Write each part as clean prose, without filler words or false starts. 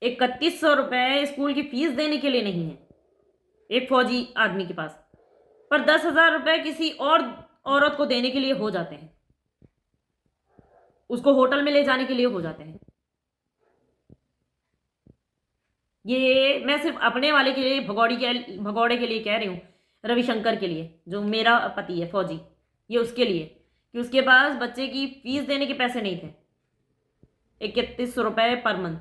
3100 रुपये स्कूल की फीस देने के लिए नहीं है एक फौजी आदमी के पास, पर 10,000 रुपये किसी और औरत को देने के लिए हो जाते हैं, उसको होटल में ले जाने के लिए हो जाते हैं। ये मैं सिर्फ अपने वाले के लिए भगौड़े के लिए कह रही हूँ, रविशंकर के लिए जो मेरा पति है फौजी, ये उसके लिए कि उसके पास बच्चे की फीस देने के पैसे नहीं थे। 3100 रुपये पर मंथ,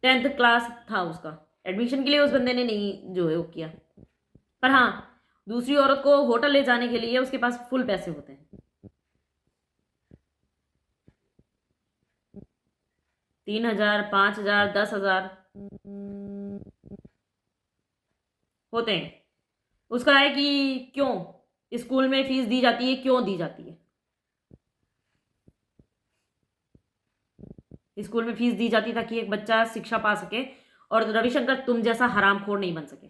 10th क्लास था उसका, एडमिशन के लिए उस बंदे ने नहीं जो है वो किया। पर हाँ, दूसरी औरत को होटल ले जाने के लिए उसके पास फुल पैसे होते हैं, 3,000, 5,000, 10,000 होते हैं। उसका है कि क्यों स्कूल में फीस दी जाती है, क्यों दी जाती है। स्कूल में फीस दी जाती ताकि एक बच्चा शिक्षा पा सके और रविशंकर तुम जैसा हरामखोर नहीं बन सके,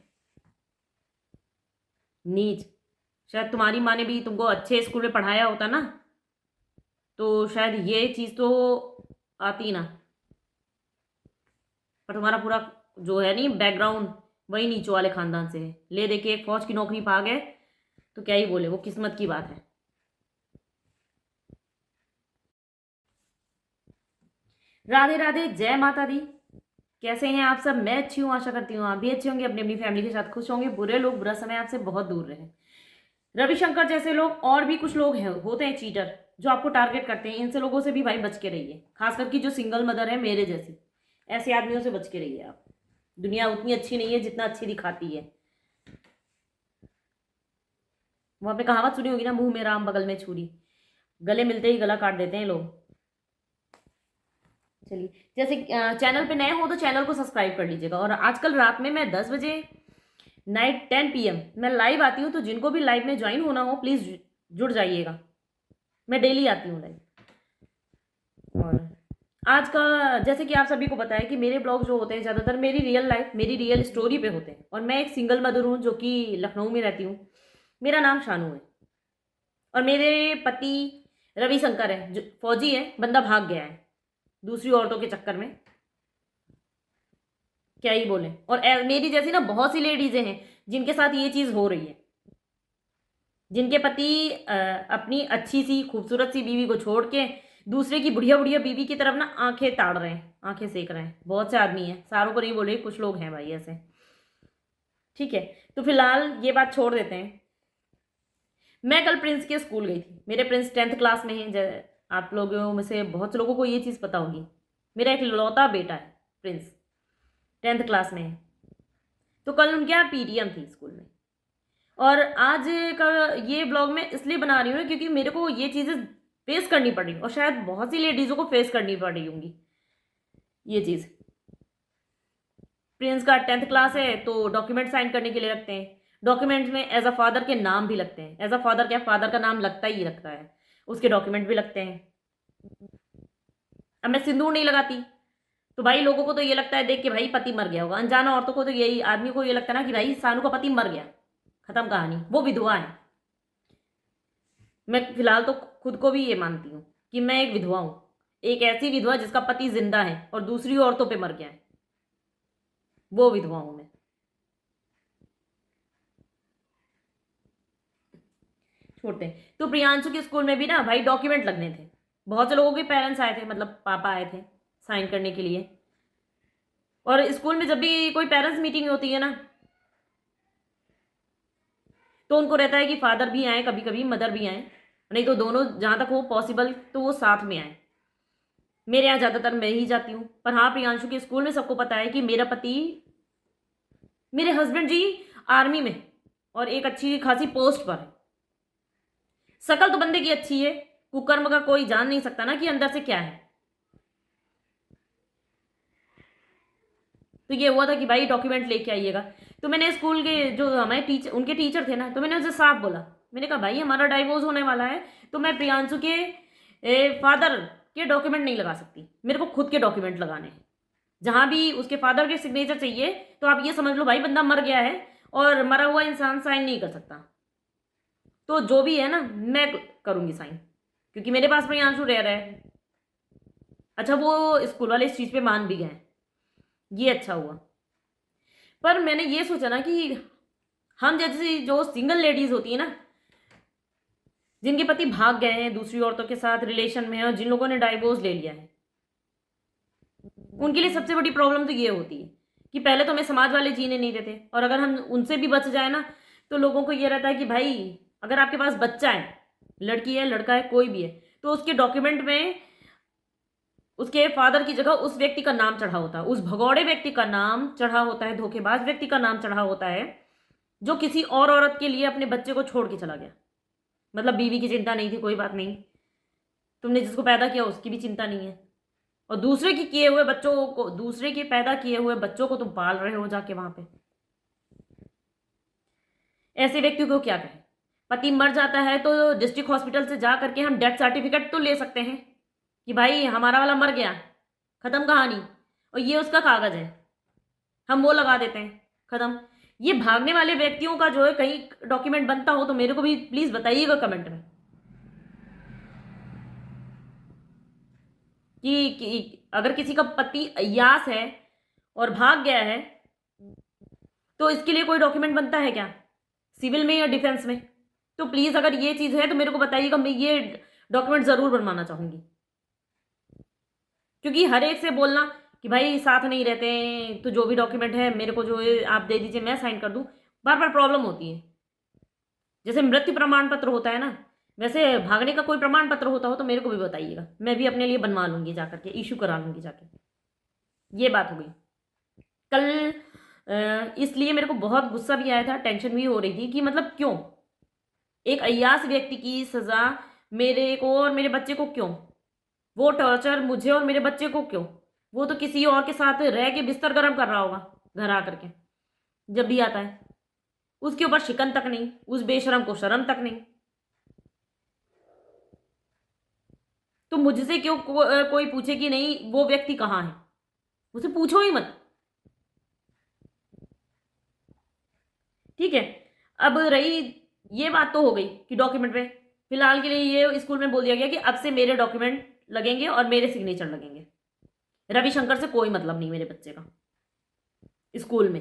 नीच। शायद तुम्हारी माँ ने भी तुमको अच्छे स्कूल में पढ़ाया होता ना, तो शायद ये चीज़ तो आती ना। पर तुम्हारा पूरा जो है नहीं बैकग्राउंड वही नीचों वाले खानदान से है, ले दे के एक फौज की नौकरी पा गए तो क्या ही बोले, वो किस्मत की बात है। राधे राधे, जय माता दी। कैसे हैं आप सब? मैं अच्छी हूँ, आशा करती हूँ आप भी अच्छे होंगे, अपनी अपनी फैमिली के साथ खुश होंगे। बुरे लोग बुरा समय आपसे बहुत दूर रहे। रविशंकर जैसे लोग और भी कुछ लोग हैं, होते हैं चीटर, जो आपको टारगेट करते हैं। इनसे लोगों से भी भाई बच के रहिए, खास करके जो सिंगल मदर है मेरे जैसी, ऐसे आदमियों से बच के रहिए आप। दुनिया उतनी अच्छी नहीं है जितना अच्छी दिखाती है। वहां पे कहावत सुनी होगी ना, मुंह में राम बगल में छुरी, गले मिलते ही गला काट देते हैं लोग। चलिए, जैसे चैनल पे नए हो तो चैनल को सब्सक्राइब कर लीजिएगा। और आजकल रात में मैं 10 बजे नाइट 10 PM मैं लाइव आती हूँ, तो जिनको भी लाइव में ज्वाइन होना हो प्लीज़ जुड़ जाइएगा। मैं डेली आती हूँ लाइव। और आज का जैसे कि आप सभी को पता है कि मेरे ब्लॉग जो होते हैं ज़्यादातर मेरी रियल लाइफ, मेरी रियल स्टोरी पे होते हैं। और मैं एक सिंगल मदर हूँ जो कि लखनऊ में रहती हूँ। मेरा नाम शानू है और मेरे पति रविशंकर है, जो फौजी है। बंदा भाग गया है दूसरी औरतों के चक्कर में, क्या ही बोले। और मेरी जैसी ना बहुत सी लेडीजें हैं जिनके साथ ये चीज़ हो रही है, जिनके पति अपनी अच्छी सी खूबसूरत सी बीवी को छोड़ के दूसरे की बुढ़िया बुढ़िया बीवी की तरफ ना आंखें ताड़ रहे हैं, आंखें सेक रहे हैं। बहुत से आदमी हैं, सारों को नहीं बोले, कुछ लोग हैं भाई ऐसे। ठीक है, तो फिलहाल ये बात छोड़ देते हैं। मैं कल प्रिंस के स्कूल गई थी। मेरे प्रिंस 10th क्लास में हैं। आप लोगों में से बहुत से लोगों को ये चीज़ पता होगी। मेरा एक लौता बेटा है प्रिंस, 10th क्लास में है। तो कल उनके यहाँ पीटीएम थी स्कूल में। और आज का ये ब्लॉग मैं इसलिए बना रही हूँ क्योंकि मेरे को ये चीज़ें फेस करनी पड़ी, और शायद बहुत सी लेडीज़ों को फेस करनी पड़ी होंगी ये चीज़। प्रिंस का 10th क्लास है तो डॉक्यूमेंट साइन करने के लिए लगते हैं। डॉक्यूमेंट्स में एज अ फादर के नाम भी लगते हैं। एज अ फादर क्या, फादर का नाम लगता ही लगता है, उसके डॉक्यूमेंट भी लगते हैं। अब मैं सिंदूर नहीं लगाती तो भाई लोगों को तो ये लगता है देख के भाई पति मर गया होगा। अनजाना औरतों को तो यही, आदमी को ये लगता है ना कि भाई सानू का पति मर गया, खत्म कहानी, वो विधवा है। मैं फिलहाल तो खुद को भी ये मानती हूँ कि मैं एक विधवा हूँ, एक ऐसी विधवा जिसका पति जिंदा है और दूसरी औरतों पे मर गया है, वो विधवा हूं मैं। छोड़ते हैं। तो प्रियांशु के स्कूल में भी ना भाई डॉक्यूमेंट लगने थे। बहुत से लोगों के पेरेंट्स आए थे, मतलब पापा आए थे साइन करने के लिए। और स्कूल में जब भी कोई पेरेंट्स मीटिंग होती है ना, तो उनको रहता है कि फादर भी आए, कभी कभी मदर भी आए, नहीं तो दोनों जहां तक हो पॉसिबल तो वो साथ में आए। मेरे यहाँ ज़्यादातर मैं ही जाती हूँ। पर हाँ, प्रियांशु के स्कूल में सबको पता है कि मेरा पति, मेरे हस्बैंड जी आर्मी में और एक अच्छी खासी पोस्ट पर है। शकल तो बंदे की अच्छी है, कुकर्म का कोई जान नहीं सकता ना कि अंदर से क्या है। तो ये हुआ था कि भाई डॉक्यूमेंट लेके आइएगा। तो मैंने स्कूल के जो हमारे टीचर, उनके टीचर थे ना, तो मैंने उनसे साफ बोला, मैंने कहा भाई हमारा डाइवोर्स होने वाला है तो मैं प्रियांशु के फादर के डॉक्यूमेंट नहीं लगा सकती, मेरे को खुद के डॉक्यूमेंट लगाने हैं। जहां भी उसके फादर के सिग्नेचर चाहिए तो आप ये समझ लो भाई बंदा मर गया है और मरा हुआ इंसान साइन नहीं कर सकता। तो जो भी है ना मैं करूंगी साइन, क्योंकि मेरे पास प्रियांशु रह रहा है। अच्छा, वो स्कूल वाले इस चीज़ पे मान भी गए। ये अच्छा हुआ। पर मैंने ये सोचा ना कि हम जैसी जो सिंगल लेडीज होती है ना, जिनके पति भाग गए हैं दूसरी औरतों के साथ रिलेशन में है और जिन लोगों ने डाइवोर्स ले लिया है, उनके लिए सबसे बड़ी प्रॉब्लम तो ये होती है कि पहले तो हमें समाज वाले जीने नहीं देते, और अगर हम उनसे भी बच जाए ना तो लोगों को ये रहता है कि भाई अगर आपके पास बच्चा है, लड़की है लड़का है कोई भी है, तो उसके डॉक्यूमेंट में उसके फादर की जगह उस व्यक्ति का नाम चढ़ा होता है, उस भगौड़े व्यक्ति का नाम चढ़ा होता है, धोखेबाज व्यक्ति का नाम चढ़ा होता है, जो किसी और औरत के लिए अपने बच्चे को छोड़ के चला गया। मतलब बीवी की चिंता नहीं थी, कोई बात नहीं, तुमने जिसको पैदा किया उसकी भी चिंता नहीं है, और दूसरे की किए हुए बच्चों को, दूसरे के पैदा किए हुए बच्चों को तुम पाल रहे हो जाके वहां पे। ऐसे व्यक्ति को क्या कहें? पति मर जाता है तो डिस्ट्रिक्ट हॉस्पिटल से जा करके हम डेथ सर्टिफिकेट तो ले सकते हैं कि भाई हमारा वाला मर गया, खत्म कहानी, और ये उसका कागज है, हम वो लगा देते हैं, खत्म। ये भागने वाले व्यक्तियों का जो है कहीं डॉक्यूमेंट बनता हो तो मेरे को भी प्लीज बताइएगा कमेंट में कि अगर किसी का पति अय्यास है और भाग गया है तो इसके लिए कोई डॉक्यूमेंट बनता है क्या, सिविल में या डिफेंस में? तो प्लीज अगर ये चीज है तो मेरे को बताइएगा, मैं ये डॉक्यूमेंट जरूर बनवाना चाहूंगी। क्योंकि हर एक से बोलना कि भाई साथ नहीं रहते हैं तो जो भी डॉक्यूमेंट है मेरे को जो है आप दे दीजिए, मैं साइन कर दूं, बार बार प्रॉब्लम होती है। जैसे मृत्यु प्रमाण पत्र होता है ना, वैसे भागने का कोई प्रमाण पत्र होता हो तो मेरे को भी बताइएगा, मैं भी अपने लिए बनवा लूंगी, जाकर के इशू करा लूंगी जाके। ये बात हो गई कल। इसलिए मेरे को बहुत गुस्सा भी आया था, टेंशन भी हो रही थी कि मतलब क्यों एक अय्यास व्यक्ति की सजा मेरे को और मेरे बच्चे को, क्यों वो टॉर्चर मुझे और मेरे बच्चे को, क्यों? वो तो किसी और के साथ रह के बिस्तर गर्म कर रहा होगा घर आकर के, जब भी आता है उसके ऊपर शिकन तक नहीं, उस बेशरम को शर्म तक नहीं। तो मुझसे क्यों कोई पूछे कि नहीं वो व्यक्ति कहाँ है, उसे पूछो ही मत, ठीक है। अब रही ये बात तो हो गई कि डॉक्यूमेंट पे फिलहाल के लिए ये स्कूल में बोल दिया गया कि अब से मेरे डॉक्यूमेंट लगेंगे और मेरे सिग्नेचर लगेंगे, रविशंकर से कोई मतलब नहीं मेरे बच्चे का स्कूल में।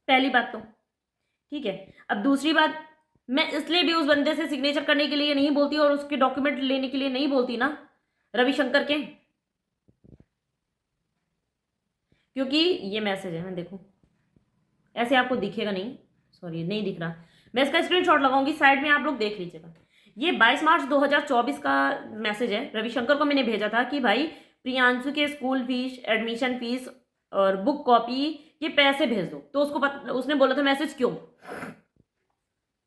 पहली बात तो ठीक है। अब दूसरी बात, मैं इसलिए भी उस बंदे से सिग्नेचर करने के लिए नहीं बोलती और उसके डॉक्यूमेंट लेने के लिए नहीं बोलती ना रविशंकर के, क्योंकि ये मैसेज है, मैं देखूं ऐसे आपको दिखेगा नहीं, सॉरी नहीं दिख रहा, मैं इसका स्क्रीनशॉट लगाऊंगी साइड में, आप लोग देख लीजिएगा। ये 22 मार्च 2024 का मैसेज है, रविशंकर को मैंने भेजा था कि भाई प्रियांशु के स्कूल फीस, एडमिशन फीस और बुक कॉपी के पैसे भेज दो। तो उसने बोला था मैसेज क्यों,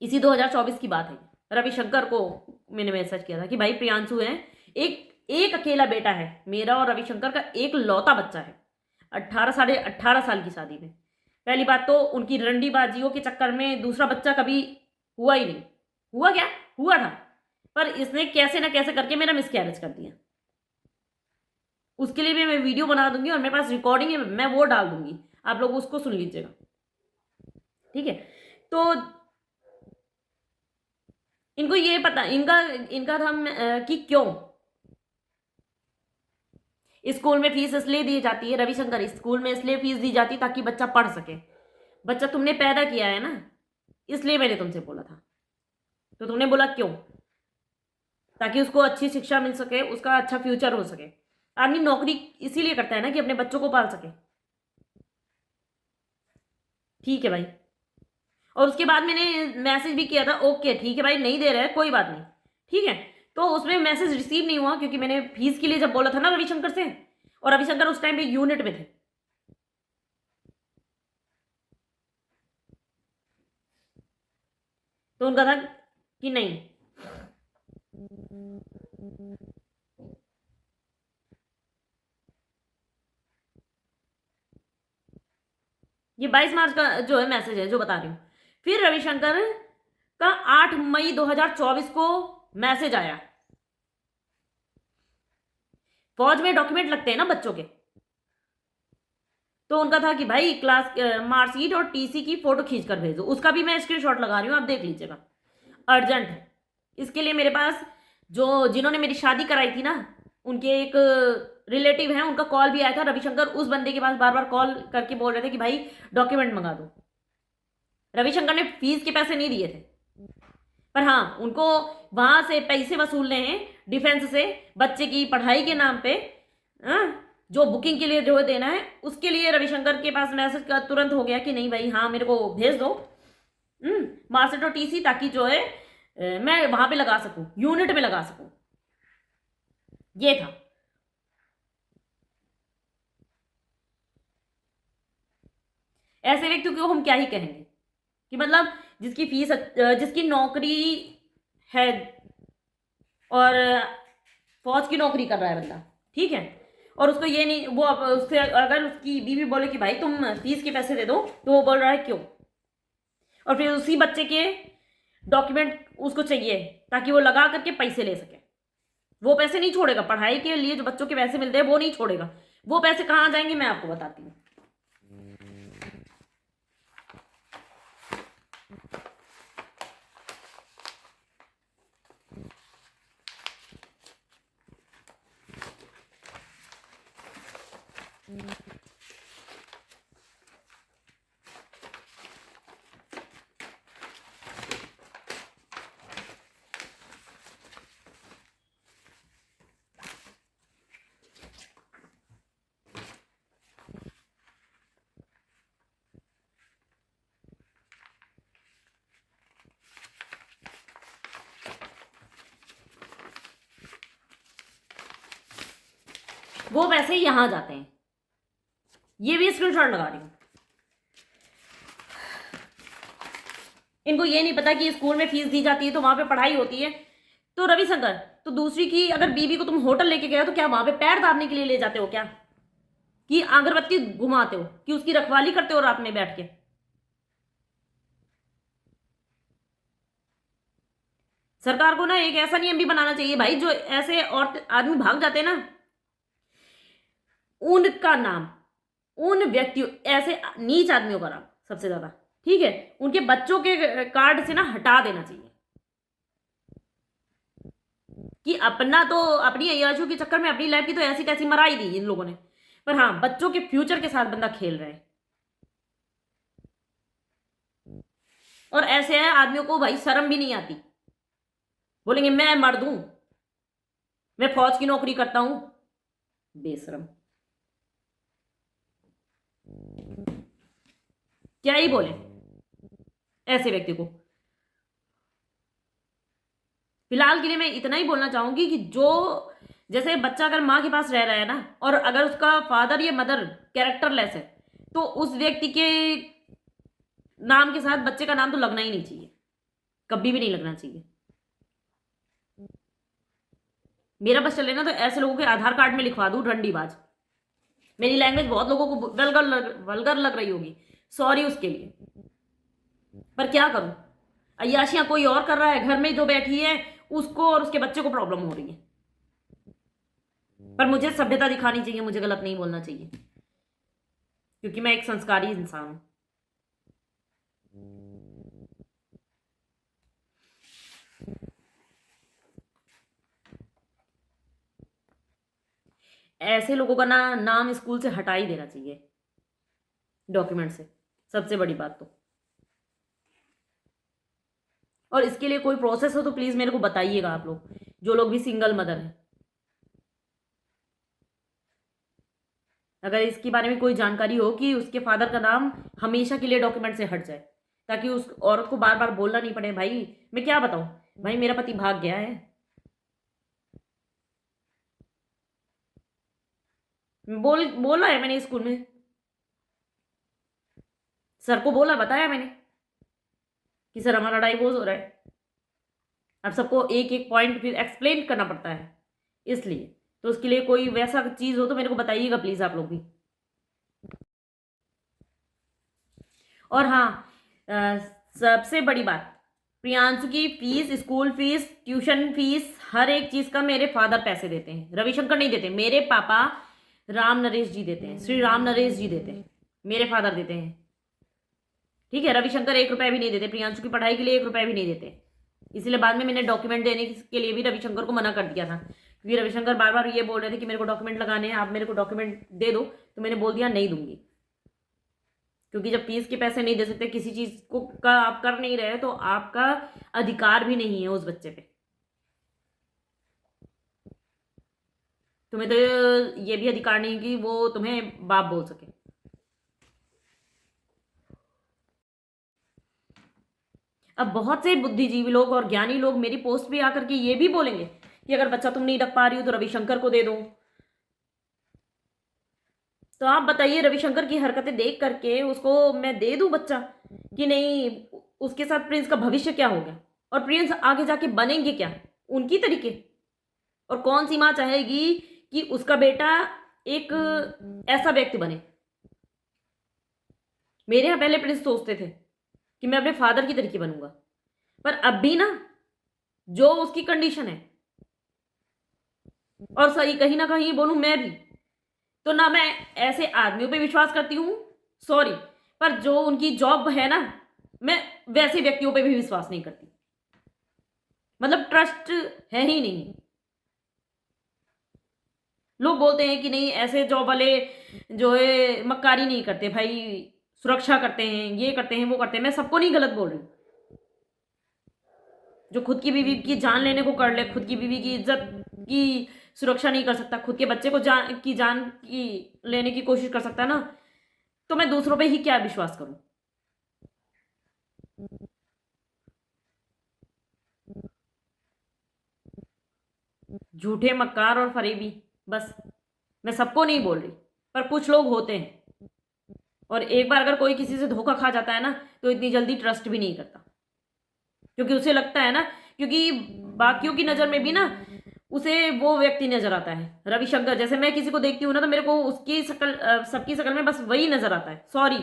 इसी 2024 की बात है। रविशंकर को मैंने मैसेज किया था कि भाई प्रियांशु है, एक एक अकेला बेटा है मेरा और रविशंकर का, एक लौता बच्चा है, 18 साल की शादी में। पहली बात तो उनकी रंडीबाजियों के चक्कर में दूसरा बच्चा कभी हुआ ही नहीं, हुआ क्या हुआ था, पर इसने कैसे ना कैसे करके मेरा मिसकैरेज कर दिया। उसके लिए भी मैं वीडियो बना दूंगी और मेरे पास रिकॉर्डिंग है, मैं वो डाल दूंगी, आप लोग उसको सुन लीजिएगा, ठीक है। तो इनको ये पता, इनका था कि क्यों स्कूल में फीस इसलिए दी जाती है, रविशंकर स्कूल में इसलिए फीस दी जाती ताकि बच्चा पढ़ सके। बच्चा तुमने पैदा किया है ना, इसलिए मैंने तुमसे बोला था, तो तुमने बोला क्यों, ताकि उसको अच्छी शिक्षा मिल सके, उसका अच्छा फ्यूचर हो सके। आदमी नौकरी इसीलिए करता है ना कि अपने बच्चों को पाल सके, ठीक है भाई। और उसके बाद मैंने मैसेज भी किया था, ओके ठीक है भाई नहीं दे रहा है कोई बात नहीं, ठीक है। तो उसमें मैसेज रिसीव नहीं हुआ क्योंकि मैंने फीस के लिए जब बोला था ना रविशंकर से, और रविशंकर उस टाइम पे यूनिट में थे, तो उनका था कि नहीं। ये 22 मार्च का जो है मैसेज है जो बता रही हूं। फिर रविशंकर का 8 मई 2024 को मैसेज आया, फौज में डॉक्यूमेंट लगते हैं ना बच्चों के, तो उनका था कि भाई क्लास मार्कशीट और टीसी की फोटो खींच कर भेजो। उसका भी मैं स्क्रीनशॉट लगा रही हूँ, आप देख लीजिएगा, अर्जेंट है। इसके लिए मेरे पास जो जिन्होंने मेरी शादी कराई थी ना, उनके एक रिलेटिव हैं, उनका कॉल भी आया था। रविशंकर उस बंदे के पास बार बार कॉल करके बोल रहे थे कि भाई डॉक्यूमेंट मंगा दो। रविशंकर ने फीस के पैसे नहीं दिए थे, पर हाँ उनको वहां से पैसे वसूलने हैं डिफेंस से, बच्चे की पढ़ाई के नाम पे। हाँ, जो बुकिंग के लिए जो देना है उसके लिए रविशंकर के पास मैसेज का तुरंत हो गया कि नहीं भाई हाँ मेरे को भेज दो मार्कशीट और टीसी, ताकि जो है मैं वहां पे लगा सकूं, यूनिट में लगा सकूं। ये था। ऐसे व्यक्ति को हम क्या ही कहेंगे कि मतलब जिसकी फीस, जिसकी नौकरी है और फौज की नौकरी कर रहा है बंदा, ठीक है, और उसको ये नहीं, वो उससे अगर उसकी बीवी बोले कि भाई तुम फीस के पैसे दे दो, तो वो बोल रहा है क्यों, और फिर उसी बच्चे के डॉक्यूमेंट उसको चाहिए ताकि वो लगा करके पैसे ले सके। वो पैसे नहीं छोड़ेगा, पढ़ाई के लिए जो बच्चों के पैसे मिलते हैं वो नहीं छोड़ेगा। वो पैसे कहाँ जाएंगे मैं आपको बताती हूँ। वो पैसे यहां जाते हैं, ये भी स्क्रीनशॉट लगा रही हूं। इनको ये नहीं पता कि स्कूल में फीस दी जाती है तो वहां पे पढ़ाई होती है। तो रविशंकर, तो दूसरी की अगर बीवी को तुम होटल लेके गए हो तो क्या वहां पे पैर दाबने के लिए ले जाते हो क्या, कि अगरबत्ती घुमाते हो, कि उसकी रखवाली करते हो रात में बैठ के? सरकार को ना एक ऐसा नियम भी बनाना चाहिए भाई, जो ऐसे और आदमी भाग जाते हैं ना, उनका नाम, उन व्यक्तियों, ऐसे नीच आदमियों का नाम सबसे ज्यादा, ठीक है, उनके बच्चों के कार्ड से ना हटा देना चाहिए। कि अपना तो अपनी अय्याशों के चक्कर में अपनी लाइफ की तो ऐसी तैसी मराई दी इन लोगों ने, पर हाँ बच्चों के फ्यूचर के साथ बंदा खेल रहा है। और ऐसे है आदमियों को भाई शर्म भी नहीं आती, बोलेंगे मैं मर्द हूं, मैं फौज की नौकरी करता हूं। बेशरम, क्या ही बोले ऐसे व्यक्ति को। फिलहाल के लिए मैं इतना ही बोलना चाहूंगी कि जो, जैसे बच्चा अगर माँ के पास रह रहा है ना, और अगर उसका फादर या मदर कैरेक्टरलेस है, तो उस व्यक्ति के नाम के साथ बच्चे का नाम तो लगना ही नहीं चाहिए, कभी भी नहीं लगना चाहिए। मेरा बस चले ना तो ऐसे लोगों के आधार कार्ड में लिखवा दूं रंडीबाज। मेरी लैंग्वेज बहुत लोगों को वल्गर लग रही होगी, सॉरी उसके लिए, पर क्या करूं, अय्याशियां कोई और कर रहा है, घर में जो बैठी है उसको और उसके बच्चे को प्रॉब्लम हो रही है। पर मुझे सभ्यता दिखानी चाहिए, मुझे गलत नहीं बोलना चाहिए, क्योंकि मैं एक संस्कारी इंसान हूं। ऐसे लोगों का ना नाम स्कूल से हटा ही देना चाहिए, डॉक्यूमेंट से, सबसे बड़ी बात तो। और इसके लिए कोई प्रोसेस हो तो प्लीज मेरे को बताइएगा, आप लोग जो लोग भी सिंगल मदर हैं, अगर इसके बारे में कोई जानकारी हो कि उसके फादर का नाम हमेशा के लिए डॉक्यूमेंट से हट जाए, ताकि उस औरत को बार बार बोलना नहीं पड़े, भाई मैं क्या बताऊं, भाई मेरा पति भाग गया है। बोला है मैंने स्कूल में, सर को बोला, बताया मैंने कि सर हमारा डाइवोर्स हो रहा है। अब सबको एक एक पॉइंट फिर एक्सप्लेन करना पड़ता है, इसलिए तो उसके लिए कोई वैसा चीज हो तो मेरे को बताइएगा प्लीज आप लोग भी। और हाँ, सबसे बड़ी बात, प्रियांशु की fees, school fees, tuition fees, हर एक चीज का मेरे फादर पैसे देते हैं, रविशंकर नहीं देते, मेरे पापा राम नरेश जी देते हैं, श्री राम नरेश जी देते हैं, मेरे फादर देते हैं, ठीक है। रविशंकर 1 रुपया भी नहीं देते, प्रियांशु की पढ़ाई के लिए 1 रुपया भी नहीं देते। इसलिए बाद में मैंने डॉक्यूमेंट देने के लिए भी रविशंकर को मना कर दिया था, क्योंकि रविशंकर बार बार ये बोल रहे थे कि मेरे को डॉक्यूमेंट लगाने हैं, आप मेरे को डॉक्यूमेंट दे दो, तो मैंने बोल दिया नहीं दूंगी। क्योंकि जब फीस के पैसे नहीं दे सकते, किसी चीज को का आप कर नहीं रहे, तो आपका अधिकार भी नहीं है उस बच्चे पे। तुम्हें तो ये भी अधिकार नहीं कि वो तुम्हें बाप बोल सके। अब बहुत से बुद्धिजीवी लोग और ज्ञानी लोग मेरी पोस्ट पे आकर के ये भी बोलेंगे कि अगर बच्चा तुम नहीं रख पा रही हो तो रविशंकर को दे दो। तो आप बताइए, रविशंकर की हरकतें देख करके उसको मैं दे दूं बच्चा कि नहीं? उसके साथ प्रिंस का भविष्य क्या हो गया, और प्रिंस आगे जाके बनेंगे क्या उनकी तरीके? और कौन सी माँ चाहेगी कि उसका बेटा एक ऐसा व्यक्ति बने? मेरे यहाँ पहले प्रिंस सोचते थे कि मैं अपने फादर की तरीके बनूंगा, पर अब भी ना जो उसकी कंडीशन है, और सही कहीं ना कहीं बोलूं मैं भी, तो ना मैं ऐसे आदमियों पे विश्वास करती हूं, सॉरी, पर जो उनकी जॉब है ना, मैं वैसे व्यक्तियों पे भी विश्वास नहीं करती। मतलब ट्रस्ट है ही नहीं। लोग बोलते हैं कि नहीं ऐसे जॉब वाले जो है मक्कारी नहीं करते भाई, सुरक्षा करते हैं, ये करते हैं, वो करते हैं। मैं सबको नहीं गलत बोल रही हूं। जो खुद की बीवी की जान लेने को कर ले, खुद की बीवी की इज्जत की सुरक्षा नहीं कर सकता, खुद के बच्चे को जान की लेने की कोशिश कर सकता है ना, तो मैं दूसरों पे ही क्या विश्वास करूं? झूठे मक्कार और फरेबी, बस। मैं सबको नहीं बोल रही, पर कुछ लोग होते हैं। और एक बार अगर कोई किसी से धोखा खा जाता है ना, तो इतनी जल्दी ट्रस्ट भी नहीं करता, क्योंकि उसे लगता है ना, क्योंकि बाकियों की नजर में भी ना उसे वो व्यक्ति नजर आता है। रविशंकर जैसे मैं किसी को देखती हूँ ना, तो मेरे को उसकी शक्ल, सबकी शक्ल में बस वही नजर आता है। सॉरी,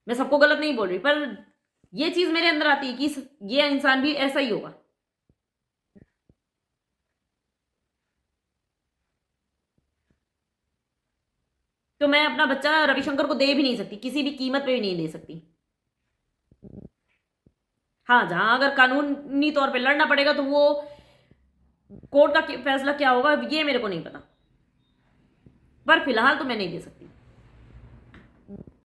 मैं सबको गलत नहीं बोल रही, पर ये चीज मेरे अंदर आती है कि ये इंसान भी ऐसा ही होगा। तो मैं अपना बच्चा रविशंकर को दे भी नहीं सकती, किसी भी कीमत पे भी नहीं दे सकती। हाँ, जहां अगर कानूनी तौर पे लड़ना पड़ेगा, तो वो कोर्ट का फैसला क्या होगा ये मेरे को नहीं पता, पर फिलहाल तो मैं नहीं दे सकती।